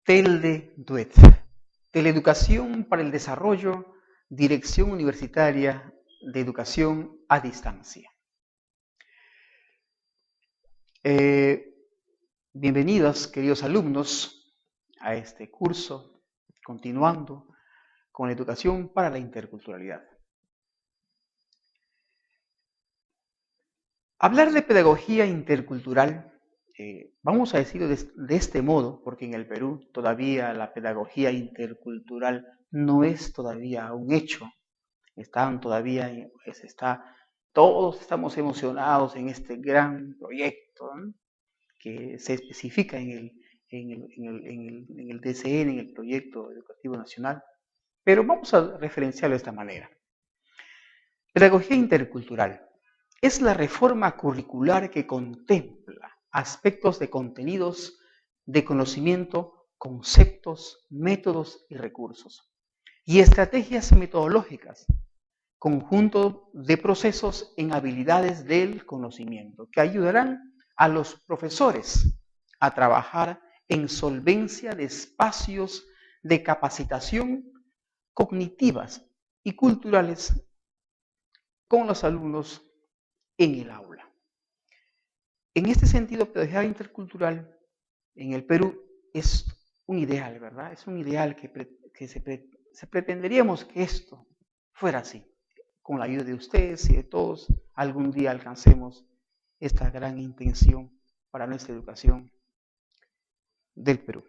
TELDE-DUET, Teleeducación para el Desarrollo, Dirección Universitaria de Educación a Distancia. Bienvenidos, queridos alumnos, a este curso, continuando con la educación para la interculturalidad. Hablar de pedagogía intercultural, vamos a decirlo de este modo, porque en el Perú todavía la pedagogía intercultural no es todavía un hecho. Todos estamos emocionados en este gran proyecto, ¿no?, que se especifica en el DCN, en el Proyecto Educativo Nacional, pero vamos a referenciarlo de esta manera. Pedagogía intercultural es la reforma curricular que contempla aspectos de contenidos, de conocimiento, conceptos, métodos y recursos, y estrategias metodológicas, conjunto de procesos en habilidades del conocimiento que ayudarán a los profesores a trabajar en solvencia de espacios de capacitación cognitivas y culturales con los alumnos en el aula. En este sentido, pedagogía intercultural en el Perú es un ideal, ¿verdad? Es un ideal que se pretenderíamos que esto fuera así. Con la ayuda de ustedes y de todos, algún día alcancemos esta gran intención para nuestra educación del Perú.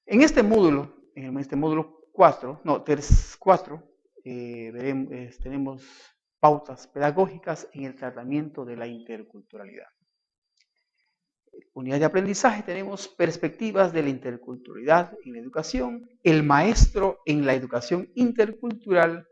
En este módulo 4, tenemos pautas pedagógicas en el tratamiento de la interculturalidad. Unidad de aprendizaje tenemos perspectivas de la interculturalidad en la educación, el maestro en la educación intercultural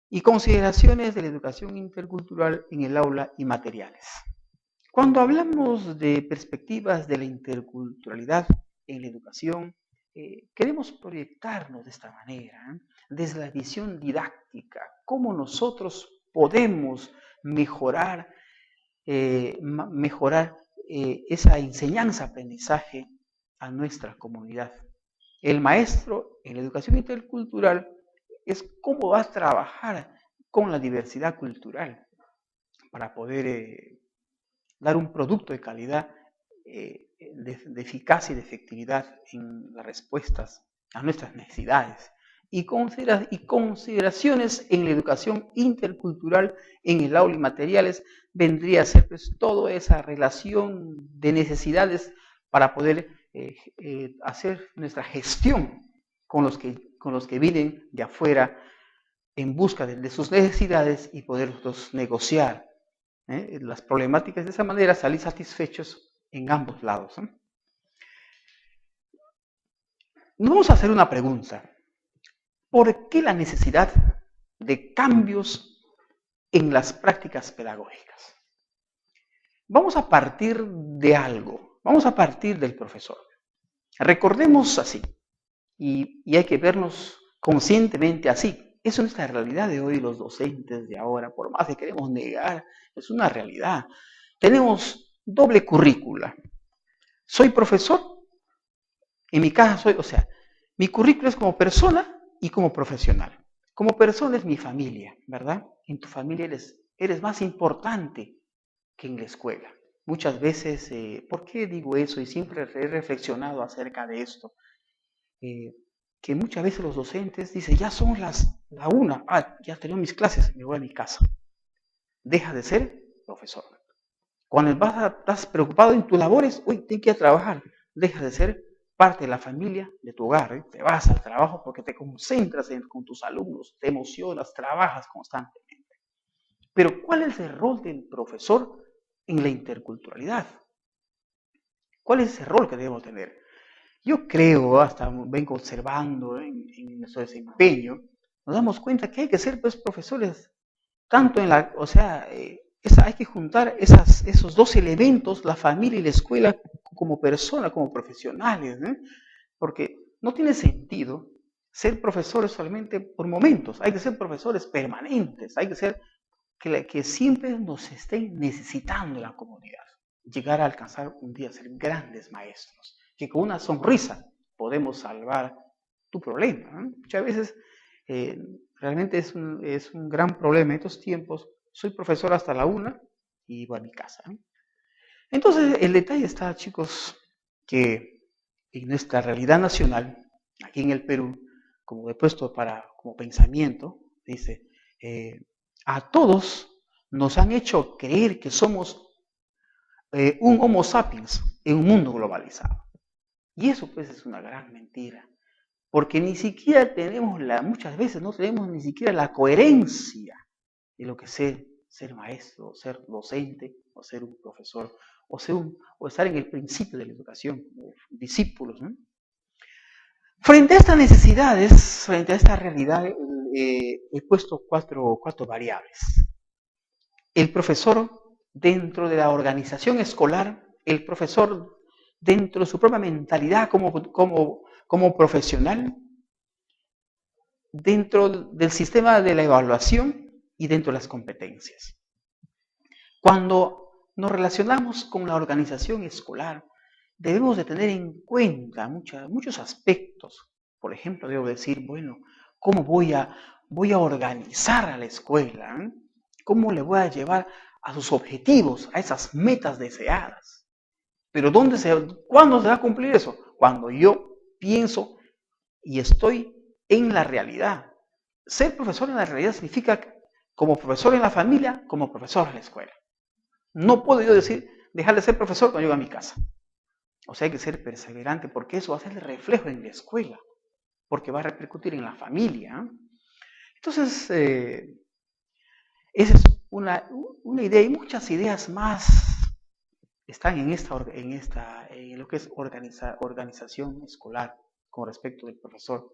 y consideraciones de la educación intercultural en el aula y materiales. Cuando hablamos de perspectivas de la interculturalidad en la educación, queremos proyectarnos de esta manera, desde la visión didáctica, cómo nosotros podemos mejorar esa enseñanza-aprendizaje a nuestra comunidad. El maestro en la educación intercultural es cómo va a trabajar con la diversidad cultural para poder dar un producto de calidad, de eficacia y de efectividad en las respuestas a nuestras necesidades. Y consideraciones en la educación intercultural en el aula y materiales vendría a ser pues toda esa relación de necesidades para poder hacer nuestra gestión con los que vienen de afuera en busca de sus necesidades y poderlos negociar las problemáticas, de esa manera salir satisfechos en ambos lados. Nos vamos a hacer una pregunta. ¿Por qué la necesidad de cambios en las prácticas pedagógicas? Vamos a partir de algo, vamos a partir del profesor. Recordemos así, y hay que vernos conscientemente así. Eso es la realidad de hoy, los docentes de ahora, por más que queremos negar, es una realidad. Tenemos doble currícula. Soy profesor, en mi caso mi currículo es como persona y como profesional. Como persona es mi familia, ¿verdad? En tu familia eres más importante que en la escuela. Muchas veces, ¿por qué digo eso? Y siempre he reflexionado acerca de esto. Que muchas veces los docentes dicen, ya son la 1, ya termino mis clases, me voy a mi casa. Deja de ser profesor. Cuando estás preocupado en tus labores, tienes que ir a trabajar. Deja de ser parte de la familia, de tu hogar. Te vas al trabajo porque te concentras con tus alumnos, te emocionas, trabajas constantemente. Pero ¿cuál es el rol del profesor en la interculturalidad? ¿Cuál es ese rol que debemos tener? Yo creo, hasta vengo observando en nuestro desempeño, nos damos cuenta que hay que ser pues profesores, tanto hay que juntar esos dos elementos, la familia y la escuela, como persona, como profesionales, ¿eh? Porque no tiene sentido ser profesores solamente por momentos, hay que ser profesores permanentes, hay que ser que siempre nos estén necesitando la comunidad, llegar a alcanzar un día a ser grandes maestros. que con una sonrisa podemos salvar tu problema, ¿no? Muchas veces realmente es un gran problema en estos tiempos. Soy profesor hasta la 1 y voy a mi casa, ¿no? Entonces, el detalle está, chicos, que en nuestra realidad nacional, aquí en el Perú, como he puesto como pensamiento, dice, a todos nos han hecho creer que somos un Homo sapiens en un mundo globalizado. Y eso pues es una gran mentira, porque ni siquiera tenemos muchas veces no tenemos ni siquiera la coherencia de lo que es ser maestro, ser docente, o ser un profesor, o estar en el principio de la educación, como discípulos, ¿no? Frente a estas necesidades, frente a esta realidad, he puesto cuatro variables. El profesor dentro de la organización escolar, el profesor dentro de su propia mentalidad como profesional, dentro del sistema de la evaluación y dentro de las competencias. Cuando nos relacionamos con la organización escolar, debemos de tener en cuenta muchos aspectos. Por ejemplo, debo decir, bueno, ¿cómo voy a organizar a la escuela? ¿Cómo le voy a llevar a sus objetivos, a esas metas deseadas? Pero ¿cuándo se va a cumplir eso? Cuando yo pienso y estoy en la realidad. Ser profesor en la realidad significa como profesor en la familia, como profesor en la escuela. No puedo yo dejar de ser profesor cuando llego a mi casa. O sea, hay que ser perseverante porque eso va a ser el reflejo en la escuela, porque va a repercutir en la familia. Entonces, esa es una idea y muchas ideas más están en lo que es organización escolar con respecto del profesor.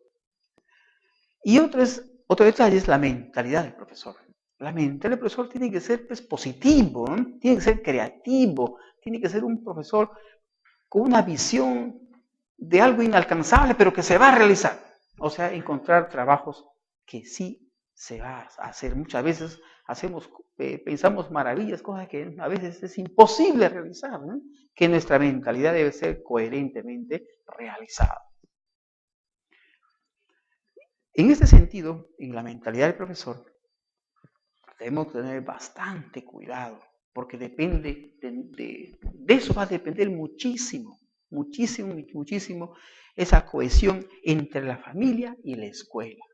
Y otro detalle es la mentalidad del profesor. La mentalidad del profesor tiene que ser pues, positivo, ¿no? Tiene que ser creativo, tiene que ser un profesor con una visión de algo inalcanzable, pero que se va a realizar. O sea, encontrar trabajos que sí se va a hacer. Muchas veces pensamos maravillas, cosas que a veces es imposible realizar, ¿no? Que nuestra mentalidad debe ser coherentemente realizada. En este sentido, en la mentalidad del profesor, debemos tener bastante cuidado, porque depende de eso va a depender muchísimo esa cohesión entre la familia y la escuela.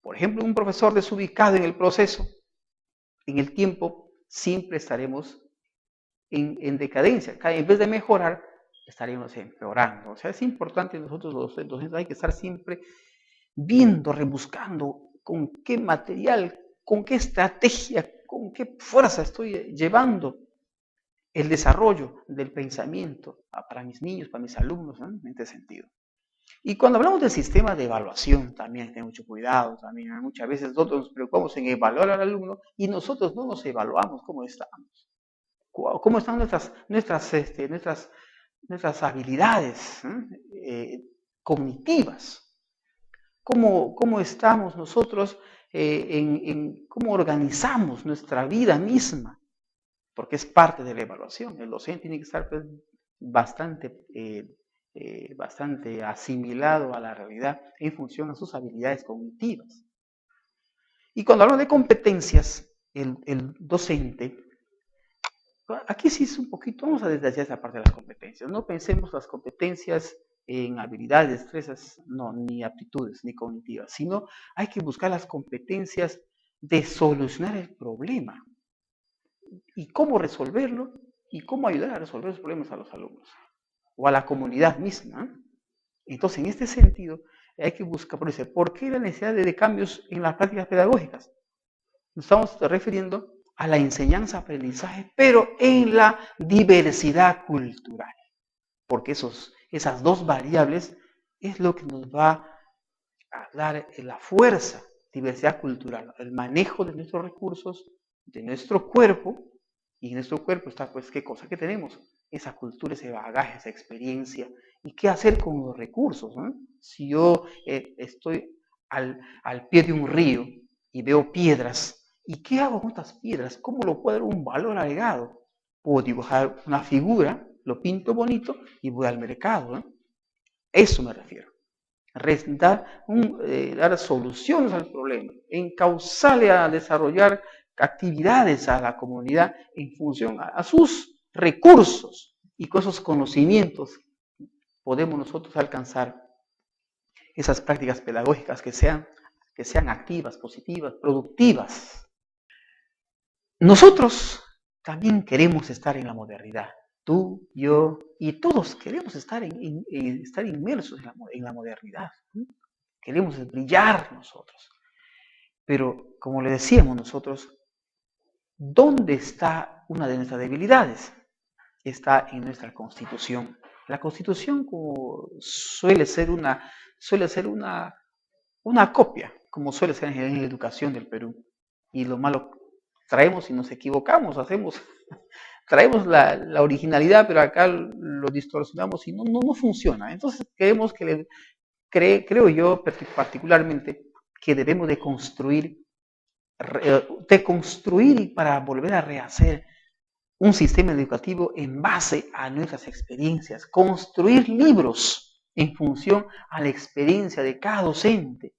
Por ejemplo, un profesor desubicado en el proceso, en el tiempo, siempre estaremos en decadencia. En vez de mejorar, estaremos empeorando. O sea, es importante nosotros los docentes, hay que estar siempre viendo, rebuscando con qué material, con qué estrategia, con qué fuerza estoy llevando el desarrollo del pensamiento para mis niños, para mis alumnos, ¿no? En este sentido. Y cuando hablamos del sistema de evaluación, también hay que tener mucho cuidado. También muchas veces nosotros nos preocupamos en evaluar al alumno y nosotros no nos evaluamos cómo estamos. Cómo están nuestras habilidades cognitivas. Cómo estamos nosotros, cómo organizamos nuestra vida misma, porque es parte de la evaluación. El docente tiene que estar pues, bastante asimilado a la realidad en función a sus habilidades cognitivas. Y cuando hablo de competencias, el docente, aquí sí es un poquito, vamos a detallar esa parte de las competencias. No pensemos las competencias en habilidades, destrezas, no, ni aptitudes, ni cognitivas, sino hay que buscar las competencias de solucionar el problema y cómo resolverlo y cómo ayudar a resolver los problemas a los alumnos o a la comunidad misma. Entonces, en este sentido, hay que buscar, ¿por qué la necesidad de cambios en las prácticas pedagógicas? Nos estamos refiriendo a la enseñanza-aprendizaje, pero en la diversidad cultural, porque esas dos variables es lo que nos va a dar la fuerza, diversidad cultural, el manejo de nuestros recursos, de nuestro cuerpo, y en nuestro cuerpo está, pues, ¿qué cosa que tenemos? Esa cultura, ese bagaje, esa experiencia, y qué hacer con los recursos, ¿no? Si yo estoy al pie de un río y veo piedras, ¿y qué hago con estas piedras? ¿Cómo lo puedo dar un valor agregado? Puedo dibujar una figura, lo pinto bonito y voy al mercado, ¿no? Eso me refiero. Dar soluciones al problema, encauzarle a desarrollar actividades a la comunidad en función a sus recursos, y con esos conocimientos podemos nosotros alcanzar esas prácticas pedagógicas que sean activas, positivas, productivas. Nosotros también queremos estar en la modernidad. Tú, yo y todos queremos estar inmersos en la modernidad. Queremos brillar nosotros. Pero, como le decíamos nosotros, ¿dónde está una de nuestras debilidades? Está en nuestra Constitución. La Constitución suele ser una copia, como suele ser en la educación del Perú. Y lo malo, traemos y nos equivocamos, traemos la originalidad, pero acá lo distorsionamos y no funciona. Entonces creo yo particularmente que debemos de construir para volver a rehacer un sistema educativo en base a nuestras experiencias, construir libros en función a la experiencia de cada docente,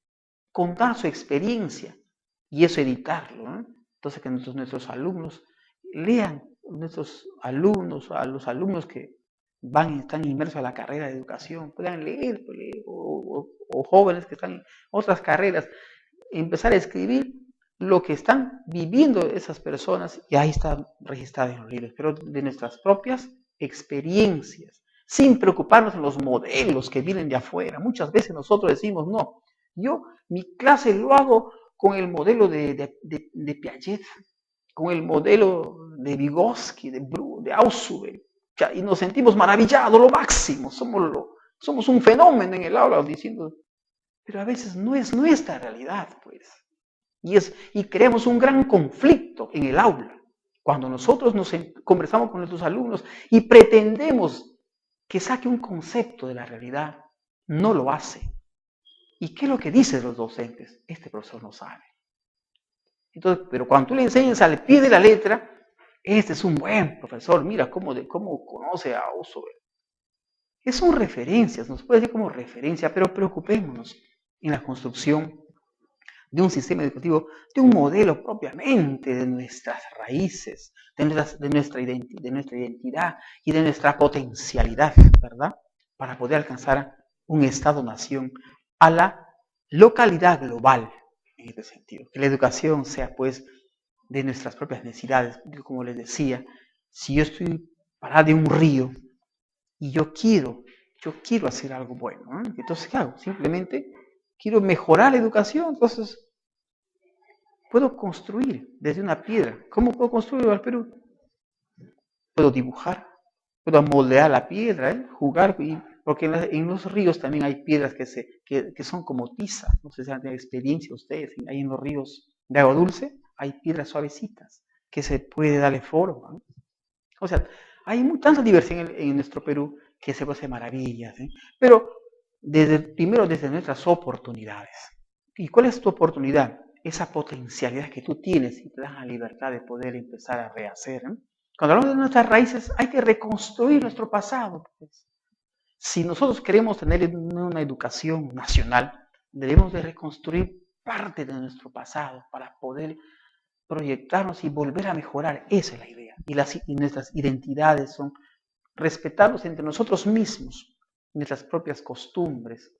contar su experiencia y eso editarlo, ¿no? Entonces que nuestros alumnos lean, a los alumnos que están inmersos a la carrera de educación, puedan leer o jóvenes que están en otras carreras, empezar a escribir lo que están viviendo esas personas, y ahí está registrado en los libros, pero de nuestras propias experiencias, sin preocuparnos en los modelos que vienen de afuera. Muchas veces nosotros decimos, no, mi clase lo hago con el modelo de Piaget, con el modelo de Vygotsky, de Ausubel, y nos sentimos maravillados, lo máximo, somos un fenómeno en el aula, diciendo, pero a veces no es nuestra realidad, pues. Y creamos un gran conflicto en el aula. Cuando nosotros conversamos con nuestros alumnos y pretendemos que saque un concepto de la realidad, no lo hace. ¿Y qué es lo que dicen los docentes? Este profesor no sabe. Entonces, pero cuando tú le enseñas al pie de la letra, este es un buen profesor, mira cómo conoce a Ausubel. Son referencias, nos puede decir como referencia, pero preocupémonos en la construcción de un sistema educativo, de un modelo propiamente de nuestras raíces, de nuestra identidad y de nuestra potencialidad, ¿verdad? Para poder alcanzar un Estado-nación a la localidad global, en este sentido. Que la educación sea, pues, de nuestras propias necesidades. Como les decía, si yo estoy parado en un río y yo quiero hacer algo bueno, ¿eh? Entonces, ¿qué hago? Simplemente quiero mejorar la educación, entonces puedo construir desde una piedra. ¿Cómo puedo construirlo al Perú? Puedo dibujar, puedo moldear la piedra, jugar, porque en los ríos también hay piedras que son como tiza. No sé si han tenido experiencia ustedes, hay en los ríos de agua dulce, hay piedras suavecitas que se puede darle forma, ¿no? O sea, hay tanta diversión en nuestro Perú que se puede hacer maravillas, ¿eh? Pero primero desde nuestras oportunidades. ¿Y cuál es tu oportunidad? Esa potencialidad que tú tienes y te dan la libertad de poder empezar a rehacer, ¿eh? Cuando hablamos de nuestras raíces, hay que reconstruir nuestro pasado, pues. Si nosotros queremos tener una educación nacional, debemos de reconstruir parte de nuestro pasado para poder proyectarnos y volver a mejorar. Esa es la idea. Y nuestras identidades son respetarnos entre nosotros mismos, nuestras propias costumbres,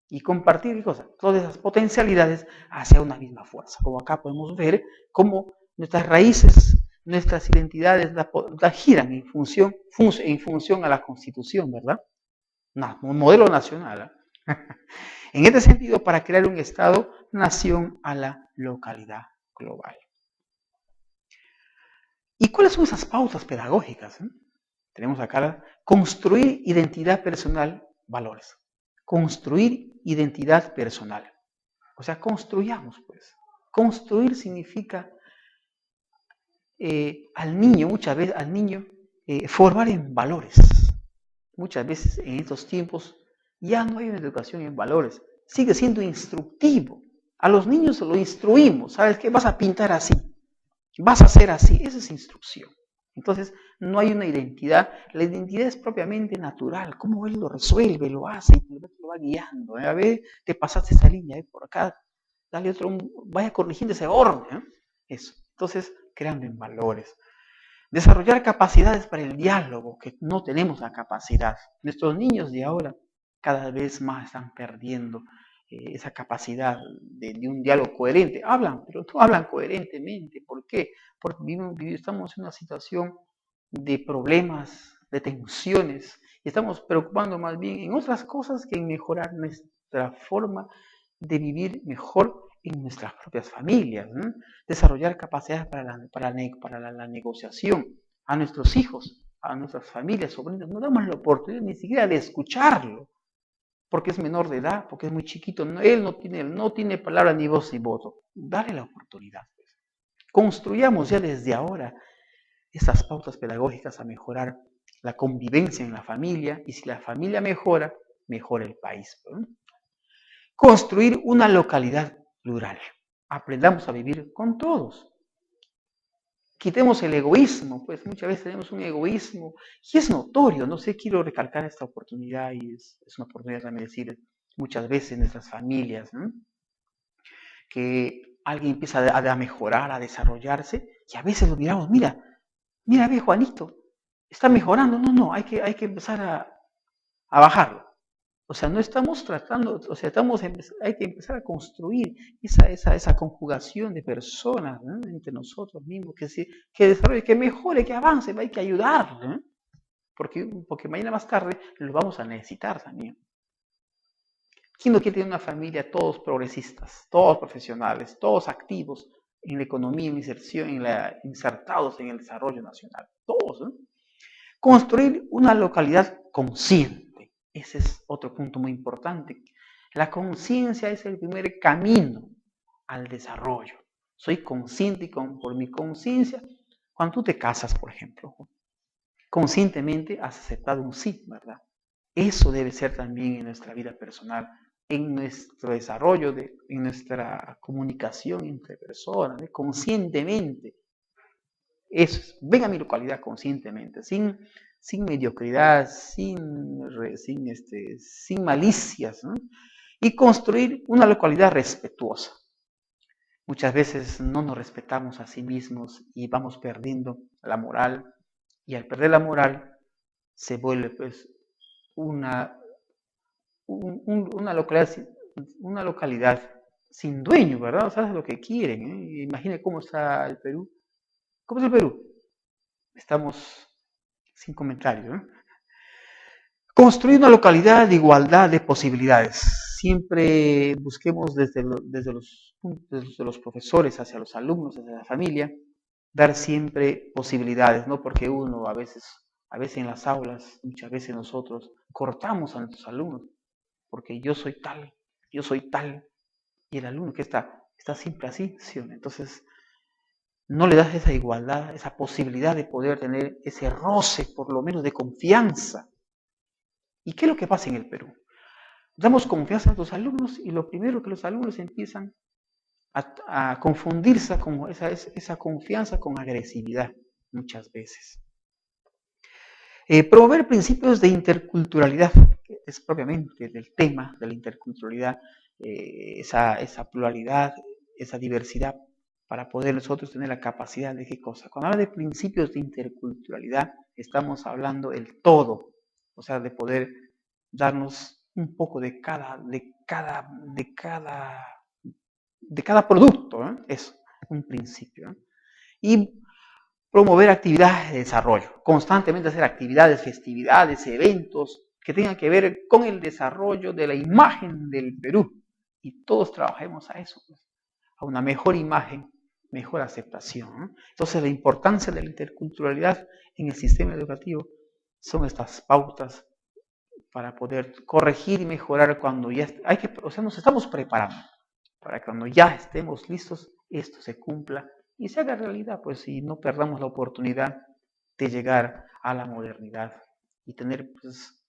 y compartir todas esas potencialidades hacia una misma fuerza. Como acá podemos ver cómo nuestras raíces, nuestras identidades giran en función a la Constitución, ¿verdad? Un modelo nacional, ¿eh? En este sentido, para crear un Estado-nación a la localidad global. ¿Y cuáles son esas pautas pedagógicas? Tenemos acá construir identidad personal, valores. Construir identidad personal. O sea, construyamos, pues. Construir significa muchas veces al niño, formar en valores. Muchas veces en estos tiempos ya no hay una educación en valores. Sigue siendo instructivo. A los niños lo instruimos. ¿Sabes qué? Vas a pintar así. Vas a hacer así. Esa es instrucción. Entonces, no hay una identidad. La identidad es propiamente natural. Cómo él lo resuelve, lo hace, y va guiando. A ver, te pasaste esa línea, por acá, dale otro, vaya corrigiendo ese orden. Eso. Entonces, creando en valores. Desarrollar capacidades para el diálogo, que no tenemos la capacidad. Nuestros niños de ahora cada vez más están perdiendo esa capacidad de un diálogo coherente. Hablan, pero no hablan coherentemente. ¿Por qué? Porque estamos en una situación de problemas, de tensiones, y estamos preocupando más bien en otras cosas que en mejorar nuestra forma de vivir mejor en nuestras propias familias, ¿no? Desarrollar capacidades para la negociación a nuestros hijos, a nuestras familias, sobrinos. No damos la oportunidad ni siquiera de escucharlo, porque es menor de edad, porque es muy chiquito. Él no tiene palabra ni voz ni voto. Dale la oportunidad. Construyamos ya desde ahora estas pautas pedagógicas a mejorar la convivencia en la familia, y si la familia mejora, mejora el país, ¿no? Construir una localidad plural. Aprendamos a vivir con todos. Quitemos el egoísmo, pues muchas veces tenemos un egoísmo y es notorio, no sé, quiero recalcar esta oportunidad y es una oportunidad también decir muchas veces en nuestras familias, ¿no? Que alguien empieza a mejorar, a desarrollarse y a veces lo miramos, mira, ve Juanito, está mejorando, no, hay que empezar a bajarlo. O sea, no estamos tratando, o sea, hay que empezar a construir esa conjugación de personas, ¿no? Entre nosotros mismos, que desarrolle, que mejore, que avance, hay que ayudar, ¿no? Porque mañana más tarde lo vamos a necesitar también. ¿Quién no quiere tener una familia, todos progresistas, todos profesionales, todos activos en la economía, en la inserción, insertados en el desarrollo nacional? Todos, ¿no? Construir una localidad consciente. Ese es otro punto muy importante. La conciencia es el primer camino al desarrollo. Soy consciente y por mi conciencia, cuando tú te casas, por ejemplo, conscientemente has aceptado un sí, ¿verdad? Eso debe ser también en nuestra vida personal, en nuestro desarrollo, en nuestra comunicación entre personas, conscientemente. Eso es, ven a mi localidad conscientemente, sin mediocridad, sin malicias, ¿no? Y construir una localidad respetuosa. Muchas veces no nos respetamos a sí mismos y vamos perdiendo la moral, y al perder la moral se vuelve pues una localidad sin dueño, ¿verdad? O sea, es lo que quieren, ¿eh? Imaginen cómo está el Perú. ¿Cómo es el Perú? Estamos sin comentarios, ¿no? Construir una localidad de igualdad de posibilidades. Siempre busquemos desde los profesores hacia los alumnos, hacia la familia, dar siempre posibilidades, no porque uno a veces en las aulas, muchas veces nosotros cortamos a nuestros alumnos, porque yo soy tal, y el alumno que está siempre así, ¿sí? Entonces, no le das esa igualdad, esa posibilidad de poder tener ese roce, por lo menos, de confianza. ¿Y qué es lo que pasa en el Perú? Damos confianza a los alumnos y lo primero que los alumnos empiezan a confundirse con esa confianza con agresividad muchas veces. Promover principios de interculturalidad, que es propiamente del tema de la interculturalidad, esa pluralidad, esa diversidad, para poder nosotros tener la capacidad de qué cosa. Cuando habla de principios de interculturalidad, estamos hablando del todo, o sea, de poder darnos un poco de cada producto, ¿eh? Es un principio, ¿eh? Y promover actividades de desarrollo, constantemente hacer actividades, festividades, eventos que tengan que ver con el desarrollo de la imagen del Perú. Y todos trabajemos a eso, pues, a una mejor imagen, mejor aceptación, ¿no? Entonces, la importancia de la interculturalidad en el sistema educativo son estas pautas para poder corregir y mejorar cuando ya nos estamos preparando para que cuando ya estemos listos, esto se cumpla y se haga realidad, pues, y no perdamos la oportunidad de llegar a la modernidad y tener, pues,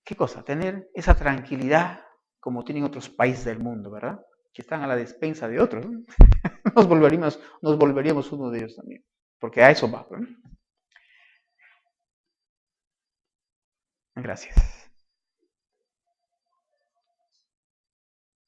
¿qué cosa? Tener esa tranquilidad como tienen otros países del mundo, ¿verdad? Que están a la despensa de otros, ¿no? Nos volveríamos uno de ellos también, porque a eso va, ¿no? Gracias.